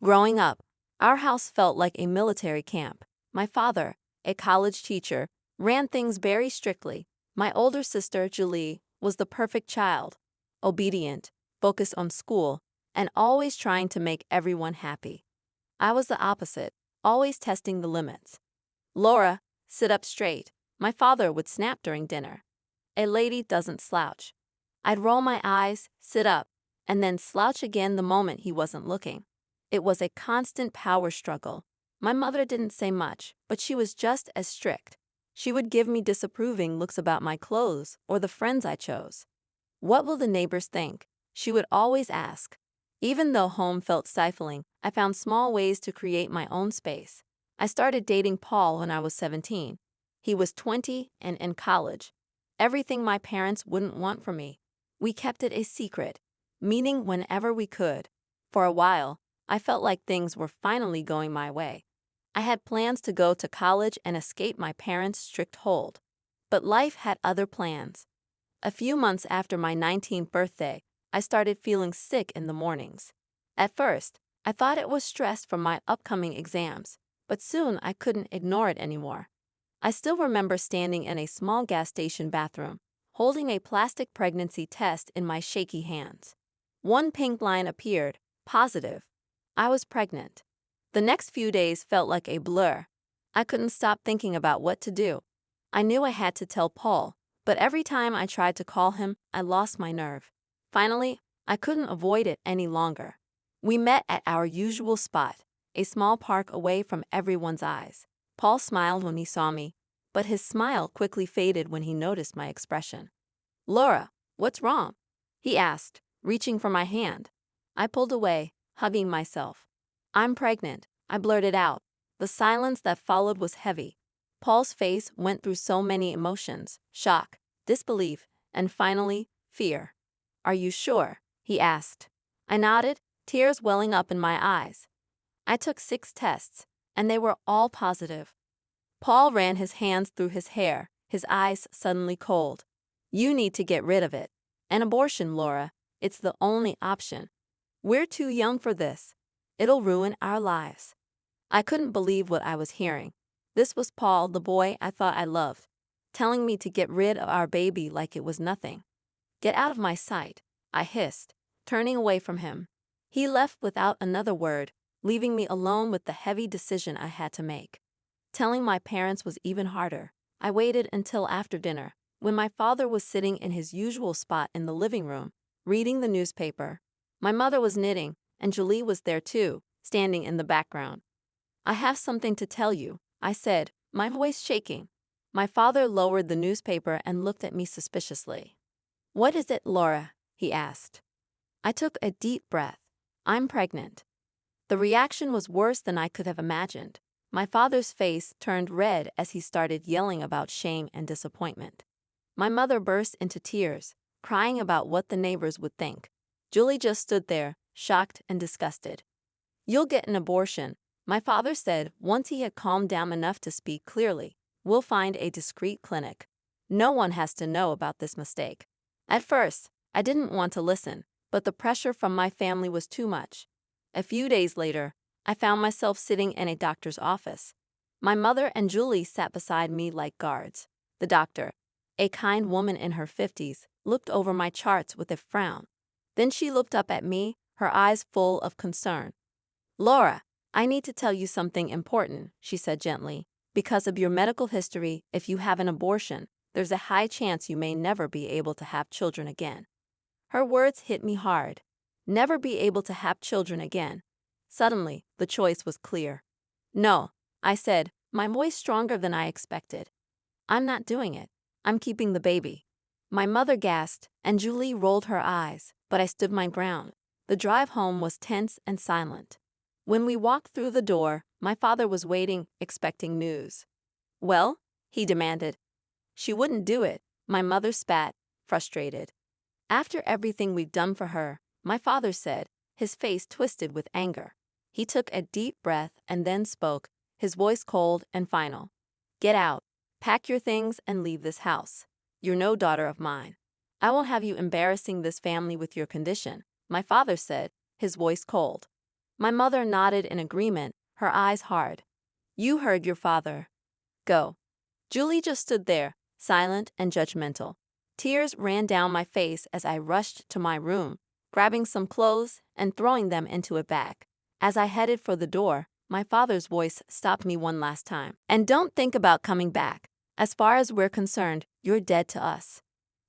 Growing up, our house felt like a military camp. My father, a college teacher, ran things very strictly. My older sister, Julie, was the perfect child, obedient, focused on school, and always trying to make everyone happy. I was the opposite, always testing the limits. Laura, sit up straight. My father would snap during dinner. A lady doesn't slouch. I'd roll my eyes, sit up, and then slouch again the moment he wasn't looking. It was a constant power struggle. My mother didn't say much, but she was just as strict. She would give me disapproving looks about my clothes or the friends I chose. "What will the neighbors think?" she would always ask. Even though home felt stifling, I found small ways to create my own space. I started dating Paul when I was 17. He was 20 and in college. Everything my parents wouldn't want from me. We kept it a secret, meeting whenever we could. For a while, I felt like things were finally going my way. I had plans to go to college and escape my parents' strict hold. But life had other plans. A few months after my 19th birthday, I started feeling sick in the mornings. At first, I thought it was stress from my upcoming exams, but soon I couldn't ignore it anymore. I still remember standing in a small gas station bathroom, holding a plastic pregnancy test in my shaky hands. One pink line appeared, positive. I was pregnant. The next few days felt like a blur. I couldn't stop thinking about what to do. I knew I had to tell Paul, but every time I tried to call him, I lost my nerve. Finally, I couldn't avoid it any longer. We met at our usual spot, a small park away from everyone's eyes. Paul smiled when he saw me, but his smile quickly faded when he noticed my expression. "Laura, what's wrong?" he asked, reaching for my hand. I pulled away, hugging myself. "I'm pregnant," I blurted out. The silence that followed was heavy. Paul's face went through so many emotions: shock, disbelief, and finally, fear. "Are you sure?" he asked. I nodded, tears welling up in my eyes. I took 6 tests, and they were all positive. Paul ran his hands through his hair, his eyes suddenly cold. "You need to get rid of it. An abortion, Laura. It's the only option. We're too young for this. It'll ruin our lives." I couldn't believe what I was hearing. This was Paul, the boy I thought I loved, telling me to get rid of our baby like it was nothing. "Get out of my sight," I hissed, turning away from him. He left without another word, leaving me alone with the heavy decision I had to make. Telling my parents was even harder. I waited until after dinner, when my father was sitting in his usual spot in the living room, reading the newspaper. My mother was knitting, and Julie was there too, standing in the background. "I have something to tell you," I said, my voice shaking. My father lowered the newspaper and looked at me suspiciously. "What is it, Laura?" he asked. I took a deep breath. "I'm pregnant." The reaction was worse than I could have imagined. My father's face turned red as he started yelling about shame and disappointment. My mother burst into tears, crying about what the neighbors would think. Julie just stood there, shocked and disgusted. "You'll get an abortion," my father said once he had calmed down enough to speak clearly. "We'll find a discreet clinic. No one has to know about this mistake." At first, I didn't want to listen, but the pressure from my family was too much. A few days later, I found myself sitting in a doctor's office. My mother and Julie sat beside me like guards. The doctor, a kind woman in her 50s, looked over my charts with a frown. Then she looked up at me, her eyes full of concern. "Laura, I need to tell you something important," she said gently. "Because of your medical history, if you have an abortion, there's a high chance you may never be able to have children again." Her words hit me hard. Never be able to have children again. Suddenly, the choice was clear. "No," I said, my voice stronger than I expected. "I'm not doing it. I'm keeping the baby." My mother gasped, and Julie rolled her eyes, but I stood my ground. The drive home was tense and silent. When we walked through the door, my father was waiting, expecting news. "Well?" he demanded. "She wouldn't do it," my mother spat, frustrated. "After everything we've done for her," my father said, his face twisted with anger. He took a deep breath and then spoke, his voice cold and final. "Get out. Pack your things and leave this house. You're no daughter of mine. I won't have you embarrassing this family with your condition," my father said, his voice cold. My mother nodded in agreement, her eyes hard. You heard your father. Go. Julie just stood there, silent and judgmental. Tears ran down my face as I rushed to my room, grabbing some clothes and throwing them into a bag. As I headed for the door, my father's voice stopped me one last time. And don't think about coming back. As far as we're concerned, you're dead to us.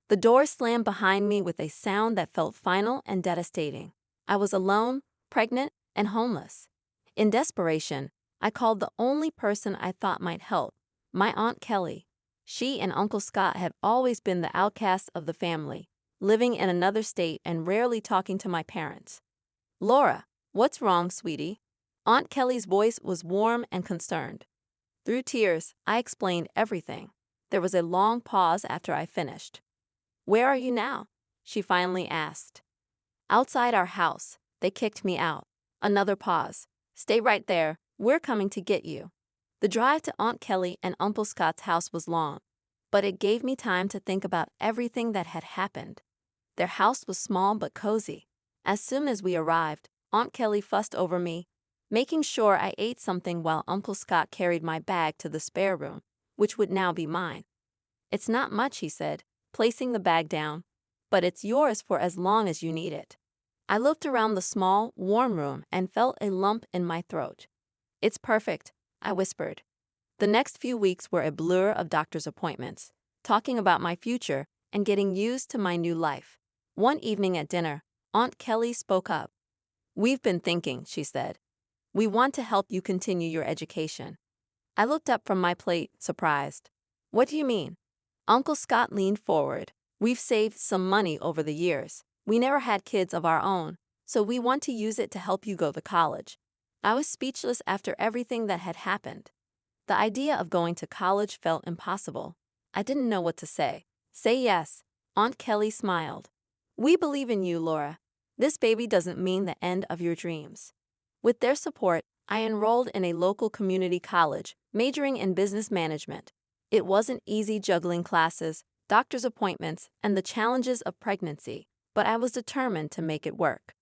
The door slammed behind me with a sound that felt final and devastating. I was alone, pregnant, and homeless. In desperation, I called the only person I thought might help, my Aunt Kelly. She and Uncle Scott had always been the outcasts of the family, living in another state and rarely talking to my parents. Laura, what's wrong, sweetie? Aunt Kelly's voice was warm and concerned. Through tears, I explained everything. There was a long pause after I finished. Where are you now? She finally asked. Outside our house. They kicked me out. Another pause. Stay right there. We're coming to get you. The drive to Aunt Kelly and Uncle Scott's house was long, but it gave me time to think about everything that had happened. Their house was small but cozy. As soon as we arrived, Aunt Kelly fussed over me, making sure I ate something while Uncle Scott carried my bag to the spare room, which would now be mine. It's not much, he said, placing the bag down, but it's yours for as long as you need it. I looked around the small, warm room and felt a lump in my throat. It's perfect, I whispered. The next few weeks were a blur of doctor's appointments, talking about my future and getting used to my new life. One evening at dinner, Aunt Kelly spoke up. We've been thinking, she said. We want to help you continue your education. I looked up from my plate, surprised. What do you mean? Uncle Scott leaned forward. We've saved some money over the years. We never had kids of our own, so we want to use it to help you go to college. I was speechless after everything that had happened. The idea of going to college felt impossible. I didn't know what to say. Say yes. Aunt Kelly smiled. We believe in you, Laura. This baby doesn't mean the end of your dreams. With their support, I enrolled in a local community college, majoring in business management. It wasn't easy juggling classes, doctor's appointments, and the challenges of pregnancy, but I was determined to make it work.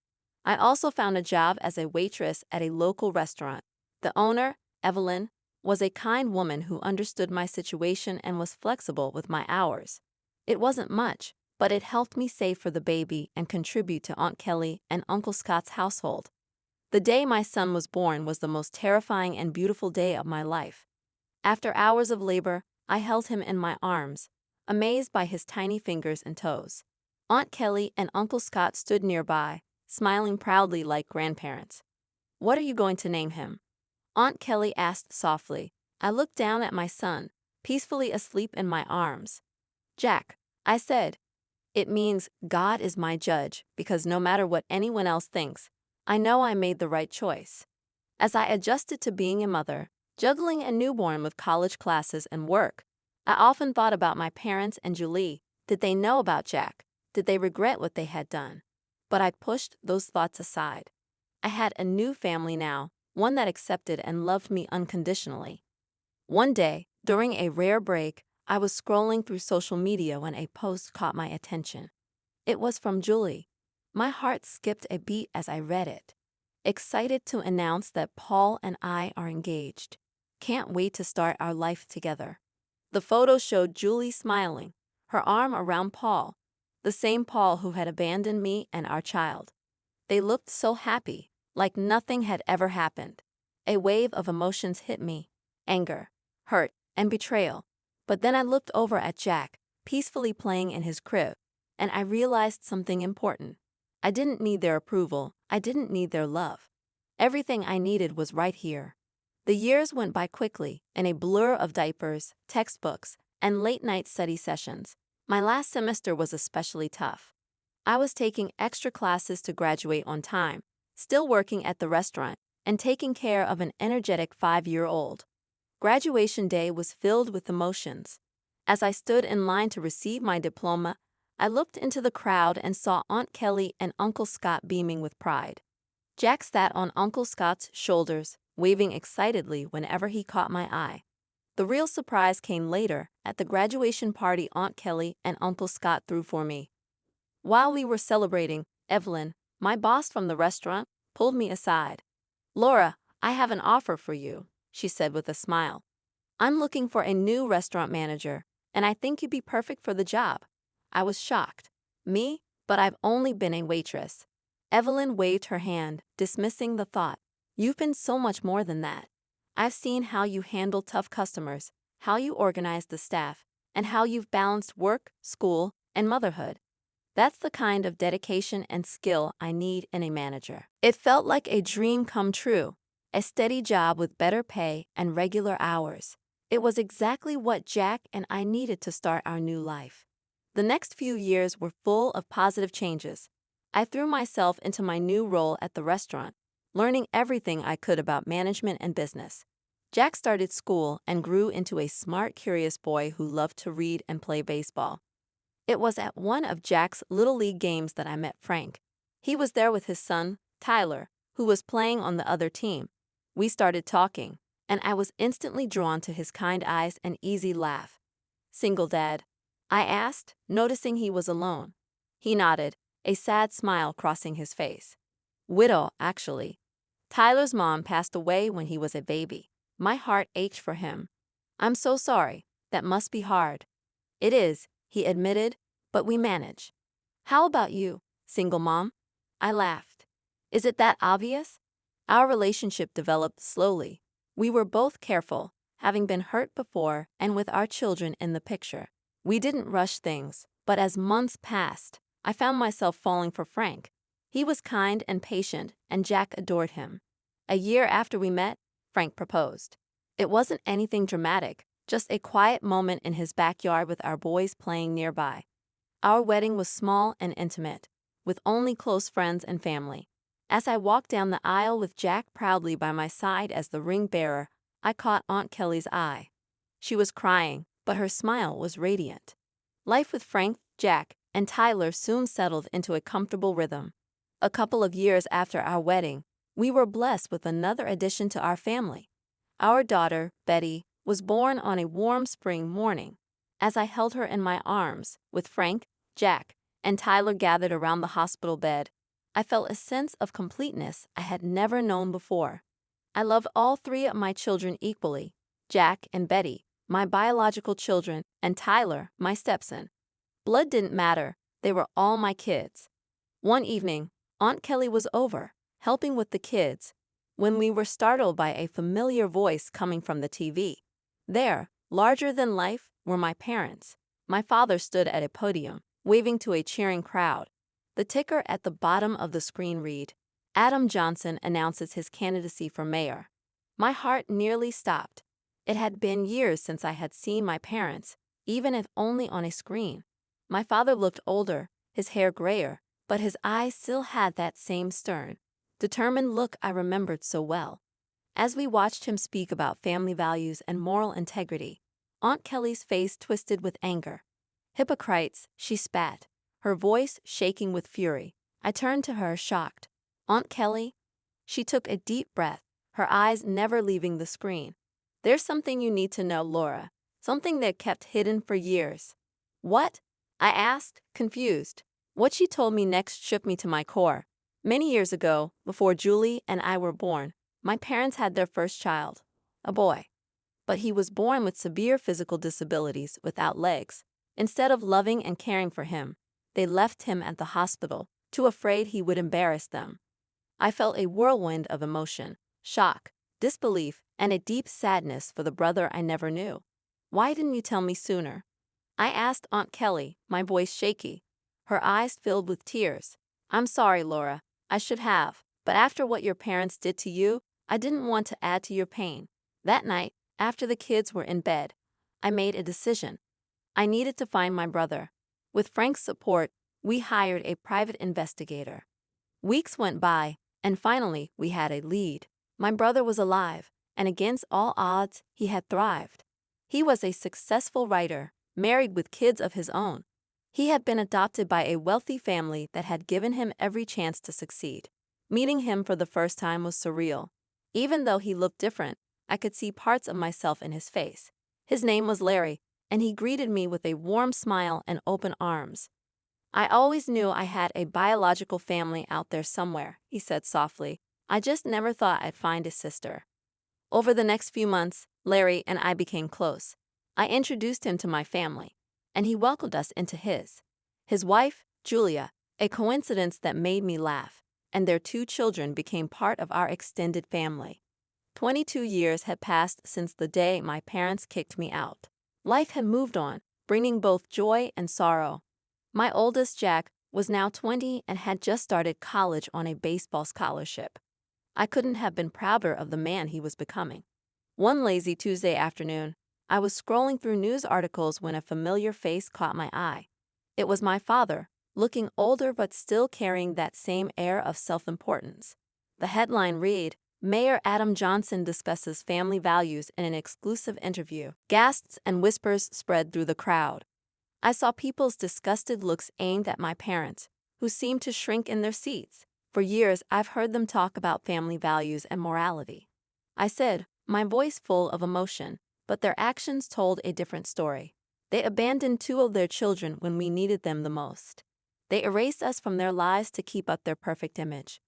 I also found a job as a waitress at a local restaurant. The owner, Evelyn, was a kind woman who understood my situation and was flexible with my hours. It wasn't much, but it helped me save for the baby and contribute to Aunt Kelly and Uncle Scott's household. The day my son was born was the most terrifying and beautiful day of my life. After hours of labor, I held him in my arms, amazed by his tiny fingers and toes. Aunt Kelly and Uncle Scott stood nearby, smiling proudly like grandparents. What are you going to name him? Aunt Kelly asked softly. I looked down at my son, peacefully asleep in my arms. Jack, I said. It means God is my judge because no matter what anyone else thinks, I know I made the right choice. As I adjusted to being a mother, juggling a newborn with college classes and work, I often thought about my parents and Julie. Did they know about Jack? Did they regret what they had done? But I pushed those thoughts aside. I had a new family now, one that accepted and loved me unconditionally. One day, during a rare break, I was scrolling through social media when a post caught my attention. It was from Julie. My heart skipped a beat as I read it. Excited to announce that Paul and I are engaged. Can't wait to start our life together. The photo showed Julie smiling, her arm around Paul, the same Paul who had abandoned me and our child. They looked so happy, like nothing had ever happened. A wave of emotions hit me, anger, hurt, and betrayal. But then I looked over at Jack, peacefully playing in his crib, and I realized something important. I didn't need their approval, I didn't need their love. Everything I needed was right here. The years went by quickly, in a blur of diapers, textbooks, and late-night study sessions. My last semester was especially tough. I was taking extra classes to graduate on time, still working at the restaurant, and taking care of an energetic 5-year-old. Graduation day was filled with emotions. As I stood in line to receive my diploma, I looked into the crowd and saw Aunt Kelly and Uncle Scott beaming with pride. Jack sat on Uncle Scott's shoulders, waving excitedly whenever he caught my eye. The real surprise came later, at the graduation party Aunt Kelly and Uncle Scott threw for me. While we were celebrating, Evelyn, my boss from the restaurant, pulled me aside. "Laura, I have an offer for you," she said with a smile. "I'm looking for a new restaurant manager, and I think you'd be perfect for the job." I was shocked. "Me? But I've only been a waitress." Evelyn waved her hand, dismissing the thought. "You've been so much more than that. I've seen how you handle tough customers, how you organize the staff, and how you've balanced work, school, and motherhood. That's the kind of dedication and skill I need in a manager." It felt like a dream come true, a steady job with better pay and regular hours. It was exactly what Jack and I needed to start our new life. The next few years were full of positive changes. I threw myself into my new role at the restaurant, learning everything I could about management and business. Jack started school and grew into a smart, curious boy who loved to read and play baseball. It was at one of Jack's Little League games that I met Frank. He was there with his son, Tyler, who was playing on the other team. We started talking, and I was instantly drawn to his kind eyes and easy laugh. "Single dad?" I asked, noticing he was alone. He nodded, a sad smile crossing his face. "Widow, actually. Tyler's mom passed away when he was a baby. My heart ached for him." "I'm so sorry. That must be hard." "It is," he admitted, "but we manage." "How about you? Single mom?" I laughed. "Is it that obvious?" Our relationship developed slowly. We were both careful, having been hurt before and with our children in the picture. We didn't rush things, but as months passed, I found myself falling for Frank. He was kind and patient, and Jack adored him. A year after we met, Frank proposed. It wasn't anything dramatic, just a quiet moment in his backyard with our boys playing nearby. Our wedding was small and intimate, with only close friends and family. As I walked down the aisle with Jack proudly by my side as the ring bearer, I caught Aunt Kelly's eye. She was crying, but her smile was radiant. Life with Frank, Jack, and Tyler soon settled into a comfortable rhythm. A couple of years after our wedding, we were blessed with another addition to our family. Our daughter, Betty, was born on a warm spring morning. As I held her in my arms, with Frank, Jack, and Tyler gathered around the hospital bed, I felt a sense of completeness I had never known before. I loved all three of my children equally: Jack and Betty, my biological children, and Tyler, my stepson. Blood didn't matter, they were all my kids. One evening, Aunt Kelly was over, helping with the kids, when we were startled by a familiar voice coming from the TV. There, larger than life, were my parents. My father stood at a podium, waving to a cheering crowd. The ticker at the bottom of the screen read, "Adam Johnson announces his candidacy for mayor." My heart nearly stopped. It had been years since I had seen my parents, even if only on a screen. My father looked older, his hair grayer, but his eyes still had that same stern, determined look I remembered so well. As we watched him speak about family values and moral integrity, Aunt Kelly's face twisted with anger. "Hypocrites," she spat, her voice shaking with fury. I turned to her, shocked. "Aunt Kelly?" She took a deep breath, her eyes never leaving the screen. "There's something you need to know, Laura. Something they've kept hidden for years." "What?" I asked, confused. What she told me next shook me to my core. Many years ago, before Julie and I were born, my parents had their first child, a boy. But he was born with severe physical disabilities without legs. Instead of loving and caring for him, they left him at the hospital, too afraid he would embarrass them. I felt a whirlwind of emotion, shock, disbelief, and a deep sadness for the brother I never knew. "Why didn't you tell me sooner?" I asked Aunt Kelly, my voice shaky. Her eyes filled with tears. "I'm sorry, Laura. I should have, but after what your parents did to you, I didn't want to add to your pain." That night, after the kids were in bed, I made a decision. I needed to find my brother. With Frank's support, we hired a private investigator. Weeks went by, and finally we had a lead. My brother was alive, and against all odds, he had thrived. He was a successful writer, married with kids of his own. He had been adopted by a wealthy family that had given him every chance to succeed. Meeting him for the first time was surreal. Even though he looked different, I could see parts of myself in his face. His name was Larry, and he greeted me with a warm smile and open arms. "I always knew I had a biological family out there somewhere," he said softly. I just never thought I'd find a sister. Over the next few months, Larry and I became close. I introduced him to my family, and he welcomed us into his. His wife, Julia, a coincidence that made me laugh, and their 2 children became part of our extended family. 22 years had passed since the day my parents kicked me out. Life had moved on, bringing both joy and sorrow. My oldest, Jack, was now 20 and had just started college on a baseball scholarship. I couldn't have been prouder of the man he was becoming. One lazy Tuesday afternoon, I was scrolling through news articles when a familiar face caught my eye. It was my father, looking older but still carrying that same air of self-importance. The headline read, "Mayor Adam Johnson discusses family values in an exclusive interview." Gasps and whispers spread through the crowd. I saw people's disgusted looks aimed at my parents, who seemed to shrink in their seats. For years, I've heard them talk about family values and morality. I said, my voice full of emotion, but their actions told a different story. They abandoned 2 of their children when we needed them the most. They erased us from their lives to keep up their perfect image.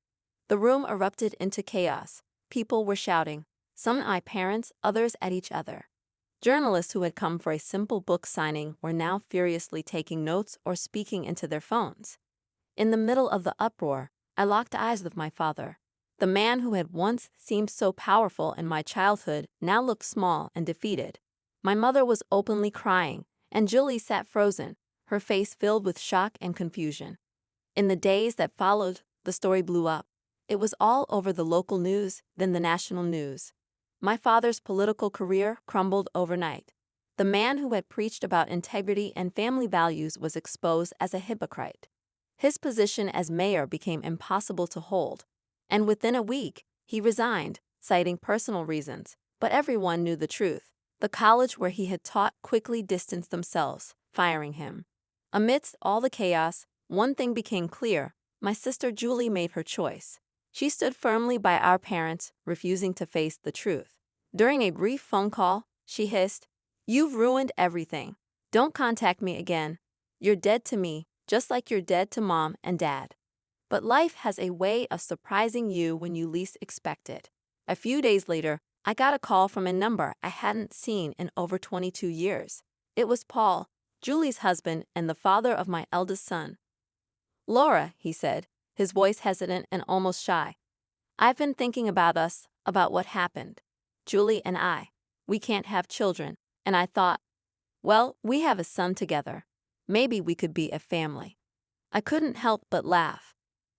The room erupted into chaos. People were shouting, some at my parents, others at each other. Journalists who had come for a simple book signing were now furiously taking notes or speaking into their phones. In the middle of the uproar, I locked eyes with my father. The man who had once seemed so powerful in my childhood now looked small and defeated. My mother was openly crying, and Julie sat frozen, her face filled with shock and confusion. In the days that followed, the story blew up. It was all over the local news, then the national news. My father's political career crumbled overnight. The man who had preached about integrity and family values was exposed as a hypocrite. His position as mayor became impossible to hold, and within a week, he resigned, citing personal reasons. But everyone knew the truth. The college where he had taught quickly distanced themselves, firing him. Amidst all the chaos, one thing became clear: my sister Julie made her choice. She stood firmly by our parents, refusing to face the truth. During a brief phone call, she hissed, "You've ruined everything. Don't contact me again. You're dead to me, just like you're dead to Mom and Dad." But life has a way of surprising you when you least expect it. A few days later, I got a call from a number I hadn't seen in over 22 years. It was Paul, Julie's husband and the father of my eldest son. "Laura," he said, his voice hesitant and almost shy. "I've been thinking about us, about what happened. Julie and I. We can't have children, and I thought, well, we have a son together. Maybe we could be a family." I couldn't help but laugh.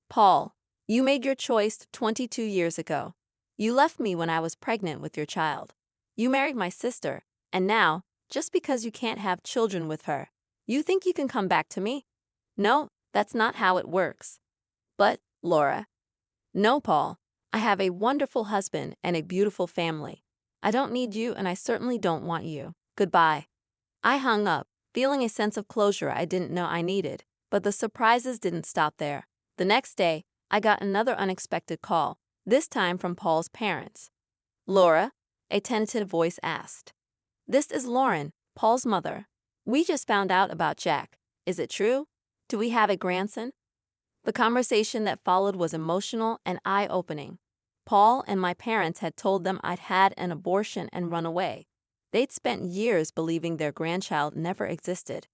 "Paul, you made your choice 22 years ago. You left me when I was pregnant with your child. You married my sister, and now, just because you can't have children with her, you think you can come back to me? No, that's not how it works." "But, Laura." "No, Paul. I have a wonderful husband and a beautiful family. I don't need you, and I certainly don't want you. Goodbye." I hung up, feeling a sense of closure I didn't know I needed. But the surprises didn't stop there. The next day, I got another unexpected call, this time from Paul's parents. "Laura?" a tentative voice asked. "This is Lauren, Paul's mother. We just found out about Jack. Is it true? Do we have a grandson?" The conversation that followed was emotional and eye-opening. Paul and my parents had told them I'd had an abortion and run away. They'd spent years believing their grandchild never existed.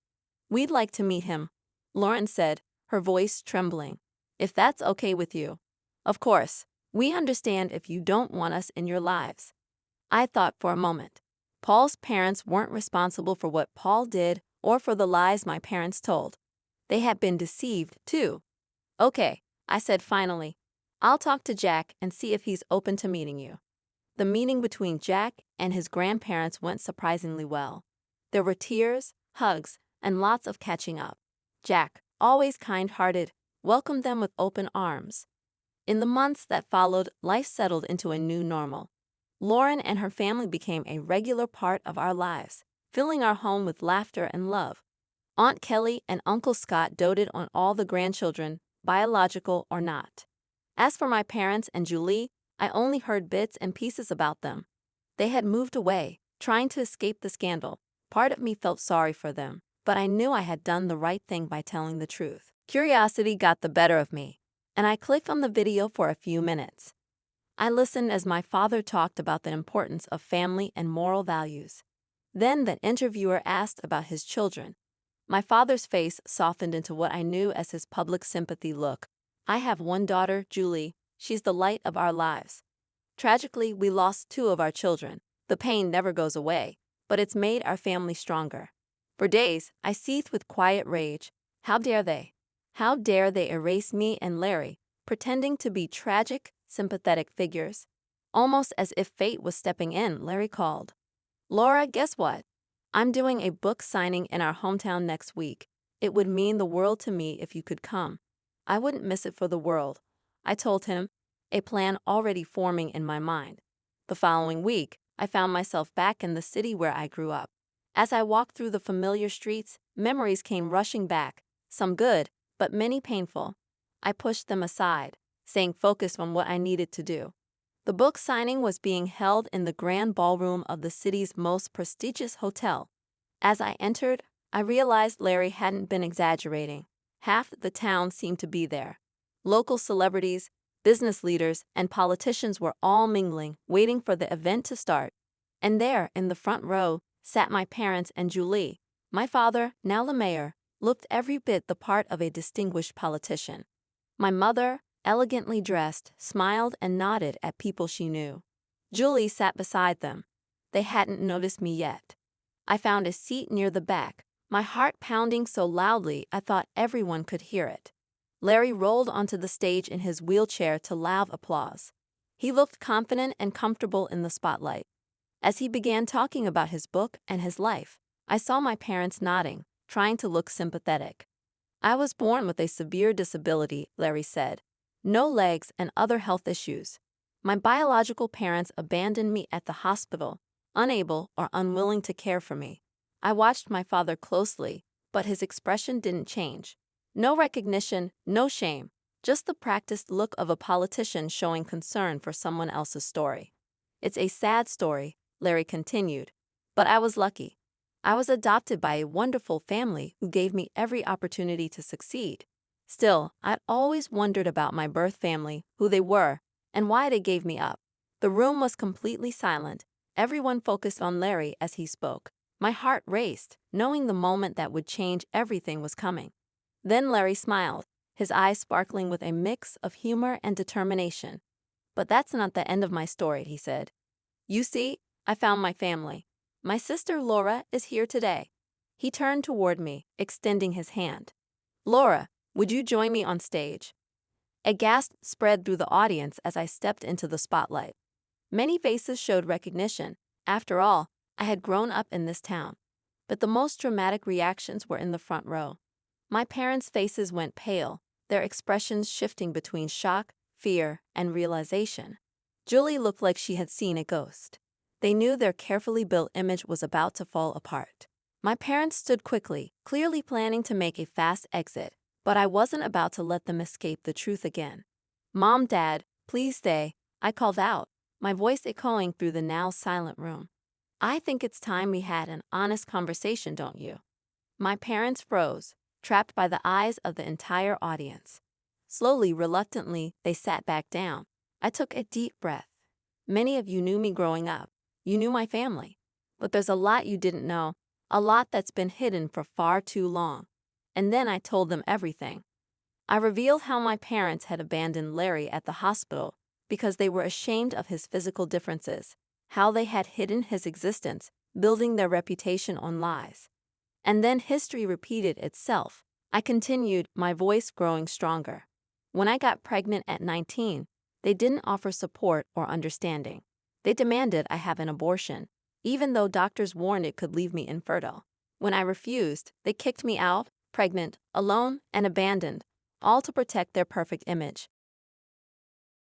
"We'd like to meet him," Lauren said, her voice trembling. "If that's okay with you. Of course, we understand if you don't want us in your lives." I thought for a moment. Paul's parents weren't responsible for what Paul did or for the lies my parents told. They had been deceived, too. "Okay," I said finally. "I'll talk to Jack and see if he's open to meeting you." The meeting between Jack and his grandparents went surprisingly well. There were tears, hugs, and lots of catching up. Jack, always kind-hearted, welcomed them with open arms. In the months that followed, life settled into a new normal. Lauren and her family became a regular part of our lives, filling our home with laughter and love. Aunt Kelly and Uncle Scott doted on all the grandchildren, biological or not. As for my parents and Julie, I only heard bits and pieces about them. They had moved away, trying to escape the scandal. Part of me felt sorry for them, but I knew I had done the right thing by telling the truth. Curiosity got the better of me, and I clicked on the video for a few minutes. I listened as my father talked about the importance of family and moral values. Then the interviewer asked about his children. My father's face softened into what I knew as his public sympathy look. I have one daughter, Julie. She's the light of our lives. Tragically, we lost two of our children. The pain never goes away, but it's made our family stronger. For days, I seethed with quiet rage. How dare they? How dare they erase me and Larry, pretending to be tragic, sympathetic figures? Almost as if fate was stepping in, Larry called. Laura, guess what? I'm doing a book signing in our hometown next week. It would mean the world to me if you could come. I wouldn't miss it for the world, I told him, a plan already forming in my mind. The following week, I found myself back in the city where I grew up. As I walked through the familiar streets, memories came rushing back, some good, but many painful. I pushed them aside, staying focused on what I needed to do. The book signing was being held in the grand ballroom of the city's most prestigious hotel. As I entered, I realized Larry hadn't been exaggerating. Half the town seemed to be there. Local celebrities, business leaders, and politicians were all mingling, waiting for the event to start. And there, in the front row, sat my parents and Julie. My father, now the mayor, looked every bit the part of a distinguished politician. My mother, elegantly dressed, smiled and nodded at people she knew. Julie sat beside them. They hadn't noticed me yet. I found a seat near the back, my heart pounding so loudly I thought everyone could hear it. Larry rolled onto the stage in his wheelchair to loud applause. He looked confident and comfortable in the spotlight. As he began talking about his book and his life, I saw my parents nodding, trying to look sympathetic. I was born with a severe disability, Larry said. No legs and other health issues. My biological parents abandoned me at the hospital, unable or unwilling to care for me. I watched my father closely, but his expression didn't change. No recognition, no shame, just the practiced look of a politician showing concern for someone else's story. It's a sad story, Larry continued, but I was lucky. I was adopted by a wonderful family who gave me every opportunity to succeed. Still, I'd always wondered about my birth family, who they were, and why they gave me up. The room was completely silent. Everyone focused on Larry as he spoke. My heart raced, knowing the moment that would change everything was coming. Then Larry smiled, his eyes sparkling with a mix of humor and determination. But that's not the end of my story, he said. You see, I found my family. My sister Laura is here today. He turned toward me, extending his hand. Laura, would you join me on stage? A gasp spread through the audience as I stepped into the spotlight. Many faces showed recognition. After all, I had grown up in this town. But the most dramatic reactions were in the front row. My parents' faces went pale, their expressions shifting between shock, fear, and realization. Julie looked like she had seen a ghost. They knew their carefully built image was about to fall apart. My parents stood quickly, clearly planning to make a fast exit, but I wasn't about to let them escape the truth again. Mom, Dad, please stay, I called out, my voice echoing through the now silent room. I think it's time we had an honest conversation, don't you? My parents froze, trapped by the eyes of the entire audience. Slowly, reluctantly, they sat back down. I took a deep breath. Many of you knew me growing up. You knew my family. But there's a lot you didn't know, a lot that's been hidden for far too long. And then I told them everything. I revealed how my parents had abandoned Larry at the hospital because they were ashamed of his physical differences, how they had hidden his existence, building their reputation on lies. And then history repeated itself. I continued, my voice growing stronger. When I got pregnant at 19, they didn't offer support or understanding. They demanded I have an abortion, even though doctors warned it could leave me infertile. When I refused, they kicked me out, pregnant, alone, and abandoned, all to protect their perfect image.